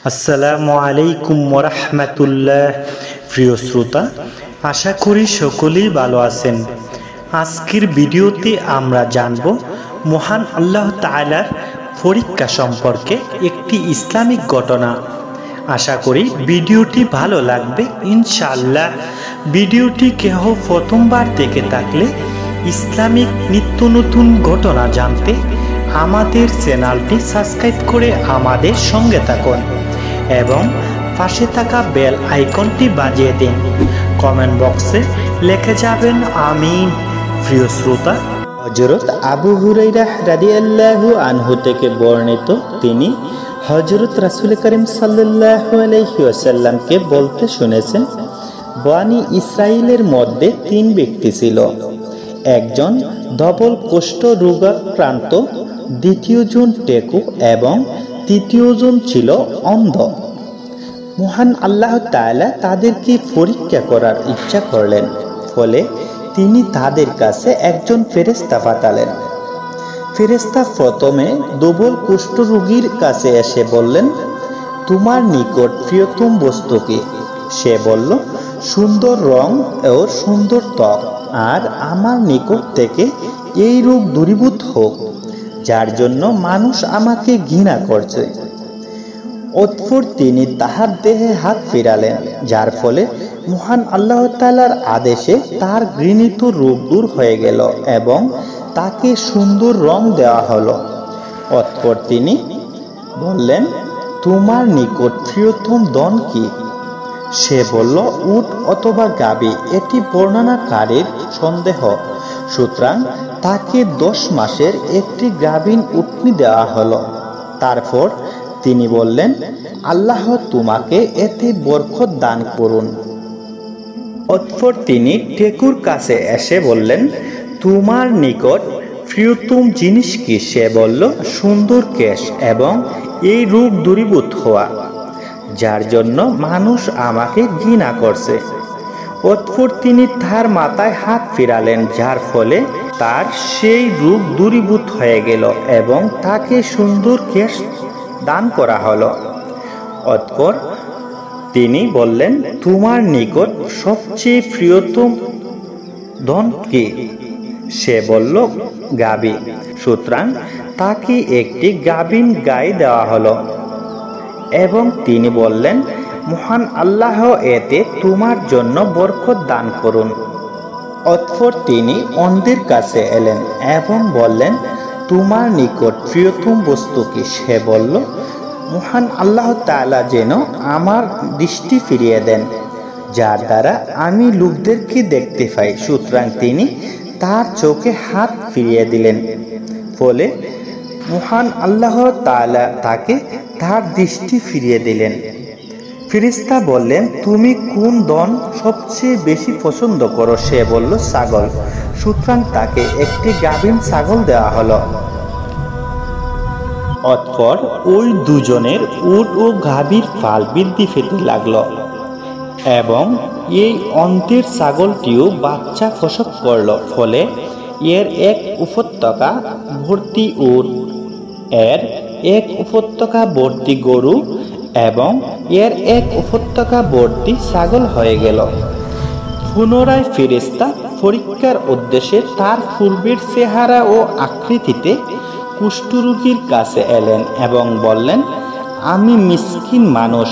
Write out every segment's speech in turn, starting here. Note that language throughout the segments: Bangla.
আসসালামু আলাইকুম ওয়া রাহমাতুল্লাহ। প্রিয় শ্রোতা, আশা করি সকলেই ভালো আছেন। আজকের ভিডিওতে আমরা জানব মহান আল্লাহ তাআলার পরীক্ষা সম্পর্কে একটি ইসলামিক ঘটনা। আশা করি ভিডিওটি ভালো লাগবে ইনশাআল্লাহ। ভিডিওটি কেহ প্রথমবার দেখে থাকলে ইসলামিক নিত্য নতুন ঘটনা জানতে আমাদের চ্যানেলটি সাবস্ক্রাইব করে আমাদের সঙ্গে থাকুন এবং পাশে থাকা বেল আইকনটি বাজিয়ে দিন। কমেন্ট বক্সে লিখে যাবেন আমিন। প্রিয় শ্রোতা, হযরত আবু হুরায়রা রাদিয়াল্লাহু আনহু থেকে বর্ণিত, তিনি হযরত রাসূল করিম সাল্লাল্লাহু আলাইহি ওয়াসাল্লামকে বলতে শুনেছেন, বনি ইসরাইলের মধ্যে 3 ব্যক্তি ছিল। একজন ধবল কুষ্ঠ রোগাক্রান্ত, দ্বিতীয়জন টেকু এবং তৃতীয়জন ছিল অন্ধ। মহান আল্লাহ তাআলা তাদেরকে পরীক্ষা করার ইচ্ছা করলেন, ফলে তিনি তাদের কাছে একজন ফেরেশতা পাঠালেন। ফেরেশতা প্রথমে ধবল কুষ্ঠ রোগীর কাছে এসে বললেন, তোমার নিকট প্রিয়তম বস্তু কি? সে বলল, সুন্দর রং ও সুন্দর ত্বক, আর আমার নিকট থেকে এই রোগ দূরীভূত হোক, যার জন্য মানুষ আমাকে ঘৃণা করছে। অতঃপর তিনি তাহার দেহে হাত ফিরালেন, যার ফলে মহান আল্লাহ তাআলার আদেশে তার ঘৃণিত রোগ দূর হয়ে গেল এবং তাকে সুন্দর রং দেওয়া হলো। অতঃপর তিনি বললেন, তোমার নিকট প্রিয়তম ধন কি? সে বলল, উট অথবা গাভী। এটি বর্ণনাকারীর সন্দেহ, সুতরাং তাকে 10 মাসের একটি গাভীন উটনি দেওয়া হলো। তারপর তিনি বললেন, আল্লাহ তোমাকে এতে বরকত দান করুন। অতঃপর তিনি টেকুর কাছে এসে বললেন, তোমার নিকট প্রিয়তম জিনিস কি? সে বলল, সুন্দর কেশ এবং এই রোগ দূরীভূত হওয়া, যার জন্য মানুষ আমাকে ঘৃণা করছে। অতঃপর তিনি তার মাথায় হাত ফিরালেন, যার ফলে তার সেই রোগ দূরীভূত হয়ে গেল এবং তাকে সুন্দর কেশ দান করা হলো। অতঃপর তিনি বললেন, তোমার নিকট সবচেয়ে প্রিয়তম ধন কি? সে বলল, গাভী। সুতরাং তাকে একটি গাভীন গাই দেওয়া হলো এবং তিনি বললেন, মহান আল্লাহ এতে তোমার জন্য বরকত দান করুন। অতঃপর তিনি অন্ধের কাছে এলেন এবং বললেন, তোমার নিকট প্রিয়তম বস্তু কি? সে বলল, মহান আল্লাহ তাআলা যেন আমার দৃষ্টি ফিরিয়ে দেন, যার দ্বারা আমি লোকদেরকে দেখতে পাই। সুতরাং তিনি তার চোখে হাত ফিরিয়ে দিলেন, ফলে মহান আল্লাহ তাআলা তাকে তার দৃষ্টি ফিরিয়ে দিলেন। ফেরেশতা বললেন, তুমি কোন ধন সবচেয়ে বেশি পছন্দ করো? সে বলল, ছাগল। সুতরাং তাকে একটি গাভীন ছাগল দেওয়া হলো। অতঃপর ওই দুজনের উট ও গাভীর পাল বৃদ্ধি পেতে লাগলো এবং এই অন্ধের ছাগলটিও বাচ্চা প্রসব করল। ফলে এর এক উপত্যকা ভর্তি উট, এর এক উপত্যকা ভর্তি গরু এবং এর এক উপত্যকা ভর্তি ছাগল হয়ে গেল। পুনরায় ফেরেশতা পরীক্ষার উদ্দেশ্যে তার পূর্বের চেহারা ও আকৃতিতে কুষ্ঠরোগীর কাছে এলেন এবং বললেন, আমি মিসকিন মানুষ,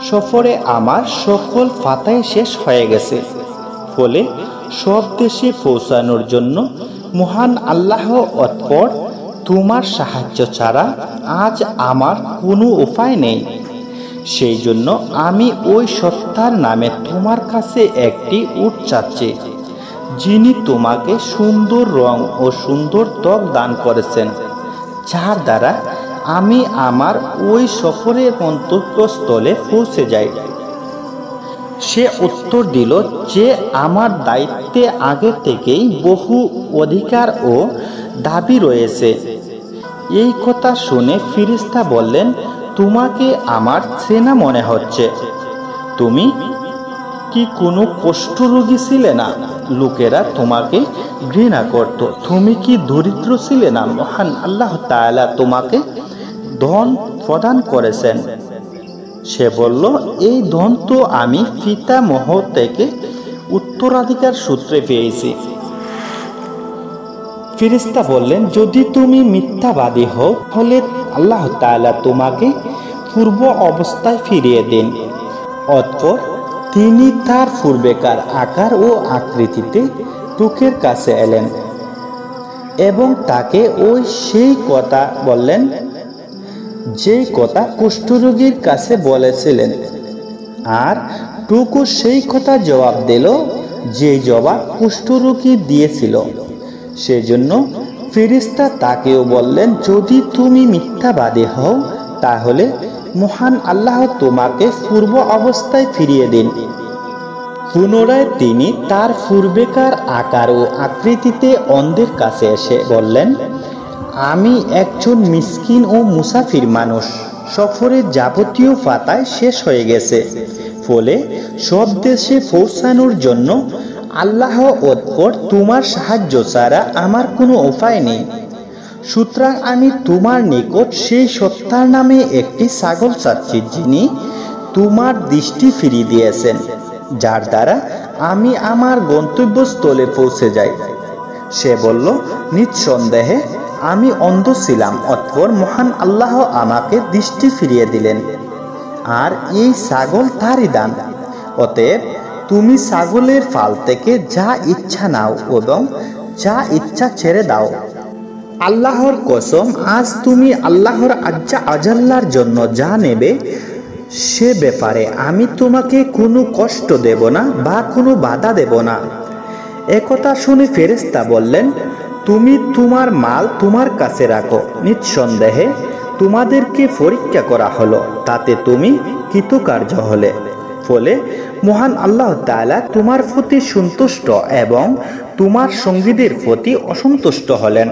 সফরে আমার সকল ফাতায় শেষ হয়ে গেছে, ফলে সব দেশে পৌঁছানোর জন্য মহান আল্লাহ অতঃপর তোমার সাহায্য ছাড়া আজ আমার কোনো উপায় নেই। সেই জন্য আমি ওই সত্তার নামে তোমার কাছে একটি উট চাচ্ছি, যিনি তোমাকে সুন্দর রং ও সুন্দর ত্বক দান করেছেন, যার দ্বারা আমি আমার ওই সফরের গন্তব্যস্থলে পৌঁছে যাই। সে উত্তর দিল যে আমার দায়িত্বে আগে থেকেই বহু অধিকার ও দাবি রয়েছে। এই কথা শুনে ফেরেশতা বললেন, তোমাকে আমার চেনা মনে হচ্ছে। তুমি কি কোনো কুষ্ঠরোগী ছিলে না? লোকেরা তোমাকে ঘৃণা করত। তুমি কি দরিদ্র ছিলে না? মহান আল্লাহ তাআলা তোমাকে ধন প্রদান করেছেন। সে বলল, এই ধন তো আমি পিতামহ থেকে উত্তরাধিকার সূত্রে পেয়েছি। ফেরেশতা বললেন, যদি তুমি মিথ্যাবাদী হও তাহলে আল্লাহ তাআলা তোমাকে পূর্ব অবস্থায় ফিরিয়ে দিন। অতঃপর তিনি তার পূর্বেকার আকার ও আকৃতিতে টুকের কাছে এলেন এবং তাকে সেই কথা বললেন যেই কথা কুষ্ঠরোগীর কাছে বলেছিলেন, আর টুকু সেই কথা জবাব দিল যে জবাব কুষ্ঠরোগী দিয়েছিল। সেজন্য ফেরেশতা তাকেও বললেন, যদি তুমি মিথ্যাবাদী হও তাহলে মহান আল্লাহ তোমাকে পূর্ব অবস্থায় ফিরিয়ে দিন। পুনরায় তিনি তার পূর্বেকার আকার ও আকৃতিতে অন্ধের কাছে এসে বললেন, আমি একজন মিসকিন ও মুসাফির মানুষ। সফরের যাবতীয় পাতায় শেষ হয়ে গেছে, ফলে সব দেশে পৌঁছানোর জন্য আল্লাহ অতঃপর তোমার সাহায্য ছাড়া আমার কোনো উপায় নেই। সুতরাং আমি তোমার নিকট সেই সত্তার নামে একটি ছাগল চাচ্ছি যিনি তোমার দৃষ্টি ফিরিয়ে দিয়েছেন, যার দ্বারা আমি আমার গন্তব্যস্থলে পৌঁছে যাই। সে বলল, নিঃসন্দেহে আমি অন্ধ ছিলাম, অতঃপর মহান আল্লাহ আমাকে দৃষ্টি ফিরিয়ে দিলেন, আর এই ছাগল তারই দান। অতএব তুমি ছাগলের ফাল থেকে যা ইচ্ছা নাও এবং যা ইচ্ছা ছেড়ে দাও। আল্লাহর কসম, আজ তুমি আল্লাহর আজ্জা আজাল্লার জন্য যা নেবে সে ব্যাপারে আমি তোমাকে কোনো কষ্ট দেব না বা কোনো বাধা দেব না। একথা শুনে ফেরেশতা বললেন, তুমি তোমার মাল তোমার কাছে রাখো। নিঃসন্দেহে তোমাদেরকে পরীক্ষা করা হলো, তাতে তুমি কৃতকার্য হলে, ফলে মহান আল্লাহ তাআলা তোমার প্রতি সন্তুষ্ট এবং তোমার সঙ্গীদের প্রতি অসন্তুষ্ট হলেন।